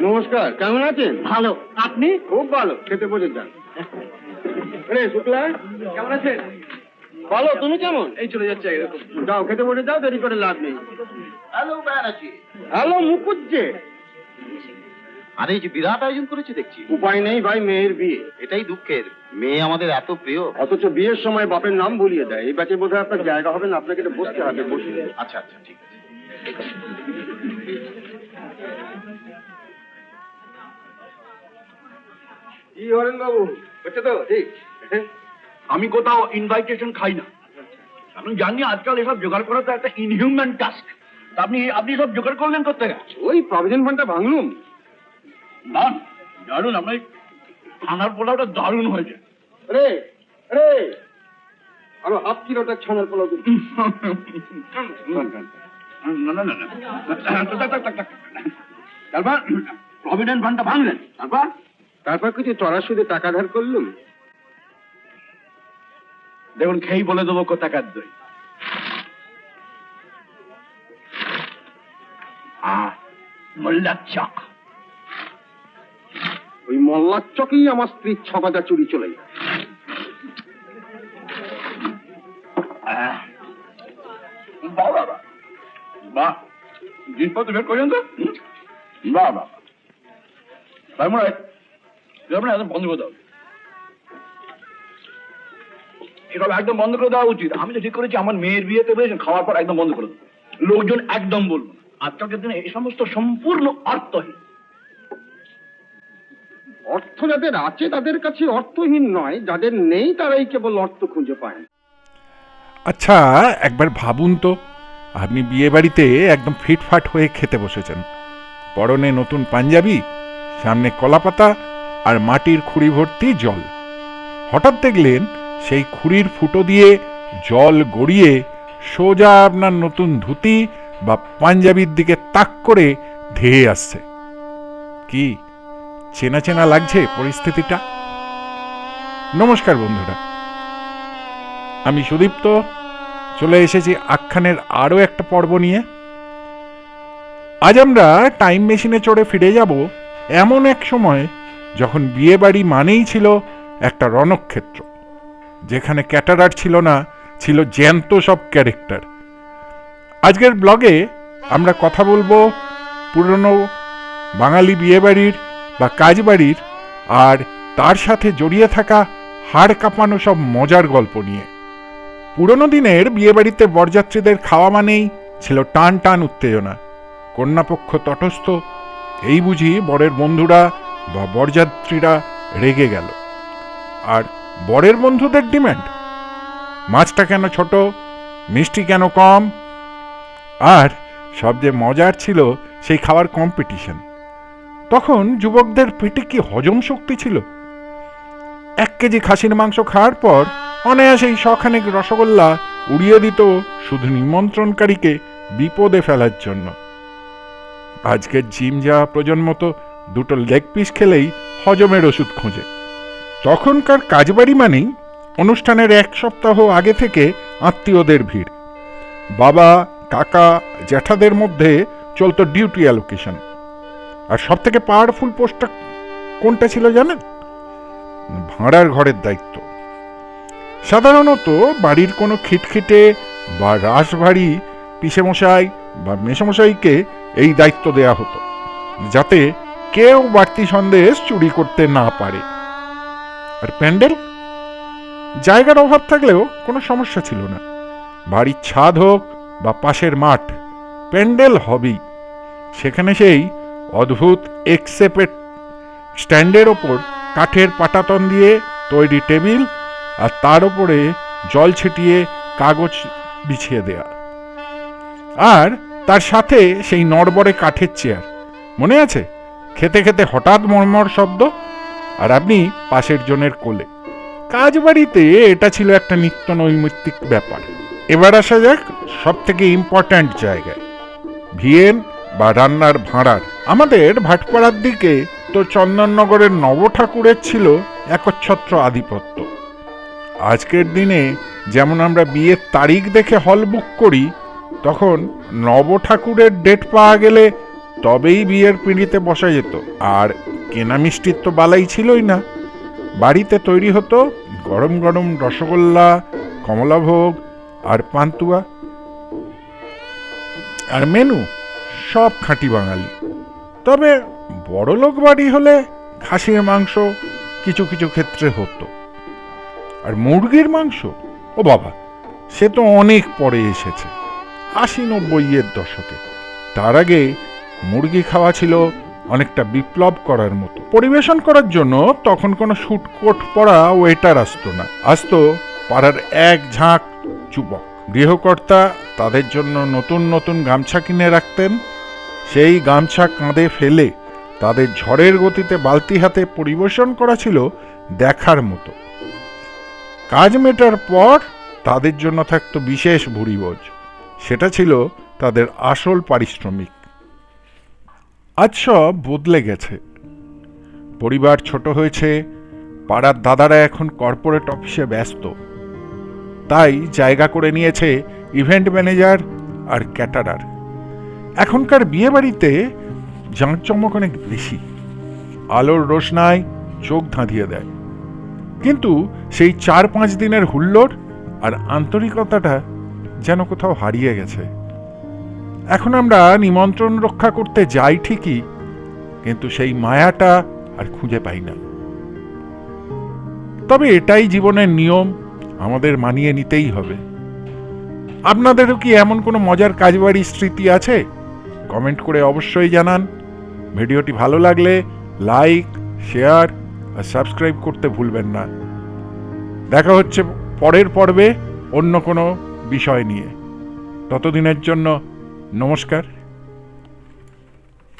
নমস্কার, কেমন আছেন? ভালো। আপনি? খুব ভালো। খেতে বসে যান। আরে শুক্লা, কেমন আছেন? ভালো। তুমি কেমন? এই চলে যাচ্ছে এরকম। যাও খেতে বসে যাও, দেরি করে লাভ নেই। হ্যালো ব্যানার্জি। হ্যালো মুকুজ্জে। আরে এই যে বিরাট আয়োজন করেছে দেখছি। উপায় নেই ভাই, মেয়ের বিয়ে। এটাই দুঃখের, মেয়ে আমাদের এত প্রিয়। অথচ বিয়ের সময় বাপের নাম ভুলিয়ে দেয়। এই ব্যাচে বোধহয় আপনার জায়গা হবে না, আপনাকে এটা বসতে হবে। বসে। আচ্ছা আচ্ছা, ঠিক আছে। কি হরেন বাবু, হচ্ছে তো ঠিক? আমি কোথাও ইনভাইটেশন খাই না। আমি জানি আজকাল এসব জোগাড় করা তো একটা ইনহিউম্যান টাস্ক। আপনি সব জোগাড় করলেন করতে গেছে? ওই প্রভিডেন্ট ফান্ডটা ভাঙলুম। না, দারুণ। আমরা খানার পোলাওটা দারুণ হয়েছে। রে রে, আরো হাফ কিলোটা ছানার পোলাও দিন। না না না না, তারপর প্রভিডেন্ট ফান্ডটা ভাঙলেন, তারপর কিছু চড়া সুদে টাকা ধার করলুম। দেখুন, খেয়েই বলে দেবো কোথাকার দই। মোল্লার চক। ওই মোল্লার চকেই আমার স্ত্রীর 6 গাদা চুরি চলে যায়। বাহ বাবা, বাহ, জিনিসপত্র বের করেন তো। বাহ বাহ, তার মানে একদম বন্ধ করে দাও। এসব একদম বন্ধ করে দেওয়া উচিত। আমি তো ঠিক করেছি আমার মেয়ের বিয়েতে বুঝেছেন, খাওয়ার পর একদম বন্ধ করে দেবো। লোকজন একদম বলবো না। আজকালকার দিনে এই সমস্ত সম্পূর্ণ অর্থহীন। অর্থ যাদের আছে তাদের কাছে অর্থহীন নয়, যাদের নেই তারাই কেবল অর্থ খুঁজে পায়। আচ্ছা, একবার ভাবুন তো, আপনি বিয়ে বাড়িতে একদম ফিটফাট হয়ে খেতে বসেছেন। পরনে নতুন পাঞ্জাবি, সামনে কলাপাতা আর মাটির খুঁড়ি ভর্তি জল। হঠাৎ দেখলেন সেই খুঁড়ির ফুটো দিয়ে জল গড়িয়ে সোজা আপনার নতুন ধুতি বা পাঞ্জাবির দিকে তাক করে ধেয়ে আসছে। কি চেনা চেনা লাগছে পরিস্থিতিটা? নমস্কার বন্ধুরা, আমি সুদীপ্ত চলে এসেছি আখ্যানের আরও একটা পর্ব নিয়ে। আজ আমরা টাইম মেশিনে চড়ে ফিরে যাব এমন এক সময় যখন বিয়ে বাড়ি মানেই ছিল একটা রণক্ষেত্র, যেখানে ক্যাটারার ছিল না, ছিল জ্যান্ত সব ক্যারেক্টার। আজকের ব্লগে আমরা কথা বলবো পুরনো বাঙালি বিয়ে বাড়ির বা কাজবাড়ির আর তার সাথে জড়িয়ে থাকা হাড় কাঁপানো সব মজার গল্প নিয়ে। পুরনো দিনের বিয়েবাড়িতে বরযাত্রীদের খাওয়া মানেই ছিল টান টান উত্তেজনা। কন্যাপক্ষ তটস্থ, এই বুঝি বরের বন্ধুরা বা বরযাত্রীরা রেগে গেল। আর বরের বন্ধুদের ডিমান্ড, মাছটা কেন ছোট, মিষ্টি কেন কম। আর সবচেয়ে মজার ছিল সেই খাওয়ার কম্পিটিশন। তখন যুবকদের পেটে কি হজম শক্তি ছিল! 1 কেজি খাসির মাংস খাওয়ার পর অনায়াসেই শখানেক রসগোল্লা উড়িয়ে দিত শুধু নিমন্ত্রণকারীকে বিপদে ফেলার জন্য। আজকের জিম যাওয়া প্রজন্ম তো 2টো লেগ পিস খেলেই হজমের ওষুধ খোঁজে। তখনকার কাজবাড়ি মানেই অনুষ্ঠানের 1 সপ্তাহ আগে থেকে আত্মীয়দের ভিড়। বাবা, কাকা, জ্যাঠাদের মধ্যে চলতো ডিউটি অ্যালোকেশন। আর সব থেকে পাওয়ারফুল পোস্টটা কোনটা ছিল জানেন? ভাঁড়ার ঘরের দায়িত্ব। সাধারণত বাড়ির কোনো খিটখিটে বা রাশভারী পিসেমশাই বা মেসমশাইকে এই দায়িত্ব দেয়া হতো, যাতে কেউ বাড়তি সন্দেশ চুরি করতে না পারে। আর প্যান্ডেল, জায়গার অভাব থাকলেও কোনো সমস্যা ছিল না। বাড়ির ছাদ হোক বা পাশের মাঠ, প্যান্ডেল হবেই। সেখানে সেই অদ্ভুত এক্সেপেট স্ট্যান্ডের ওপর কাঠের পাটাতন দিয়ে তৈরি টেবিল, আর তার উপরে জল ছিটিয়ে কাগজ বিছিয়ে দেয়া, আর তার সাথে সেই নড়বড়ে কাঠের চেয়ার। মনে আছে? খেতে খেতে হঠাৎ মর্মর শব্দ, আর আপনি পাশের জনের কোলে। কাজবাড়িতে এটা ছিল একটা নিত্য নৈমিত্তিক ব্যাপার। এবার আসা যাক সব থেকে ইম্পর্ট্যান্ট জায়গায়, ভিয়েন বা রান্নার ভাঁড়ার। আমাদের ভাটপাড়ার দিকে তো চন্দননগরের নব ঠাকুরের ছিল একচ্ছত্র আধিপত্য। আজকের দিনে যেমন আমরা বিয়ের তারিখ দেখে হল বুক করি, তখন নব ঠাকুরের ডেট পাওয়া গেলে তবেই বিয়ের পিঁড়িতে বসা যেত। আর কেনা মিষ্টির তো বালাই ছিলই না। বাড়িতে তৈরি হতো গরম গরম রসগোল্লা, কমলাভোগ আর পান্তুয়া। আর মেনু সব খাঁটি বাঙালি। তবে বড়লোক বাড়ি হলে খাসির মাংস কিছু কিছু ক্ষেত্রে হতো। আর মুরগির মাংস, ও বাবা, সে তো অনেক পরে এসেছে, 80-90-এর দশকে। তার আগে মুরগি খাওয়া ছিল অনেকটা বিপ্লব করার মতো। পরিবেশন করার জন্য তখন কোনো শুটকোট পরা ওয়েটার আসতো না, আসতো পাড়ার এক ঝাঁক যুবক। গৃহকর্তা তাদের জন্য নতুন নতুন গামছা কিনে রাখতেন। সেই গামছা কাঁধে ফেলে তাদের ঝড়ের গতিতে বালতি হাতে পরিবেশন করা ছিল দেখার মতো। কাজ মেটার পর তাদের জন্য থাকতো বিশেষ ভুরিভোজ। সেটা ছিল তাদের আসল পারিশ্রমিক। আজ সব বদলে গেছে। পরিবার ছোট হয়েছে, পাড়ার দাদারা এখন কর্পোরেট অফিসে ব্যস্ত। তাই জায়গা করে নিয়েছে ইভেন্ট ম্যানেজার আর ক্যাটারার। এখনকার বিয়ে বাড়িতে জাঁকজমক অনেক বেশি, আলোর রোশনায় চোখ ধাঁধিয়ে দেয়। কিন্তু সেই 4-5 দিনের হুল্লোড় আর আন্তরিকতাটা যেন কোথাও হারিয়ে গেছে। এখন আমরা নিমন্ত্রণ রক্ষা করতে যাই ঠিকই, কিন্তু সেই মায়াটা আর খুঁজে পাই না। তবে এটাই জীবনের নিয়ম, আমাদের মানিয়ে নিতেই হবে। আপনাদেরও কি এমন কোনো মজার কাজবাড়ির স্মৃতি আছে? কমেন্ট করে অবশ্যই জানান। ভিডিওটি ভালো লাগলে লাইক, শেয়ার আর সাবস্ক্রাইব করতে ভুলবেন না। দেখা হচ্ছে পরের পর্বে অন্য কোনো বিষয় নিয়ে। ততদিনের জন্য নমস্কার।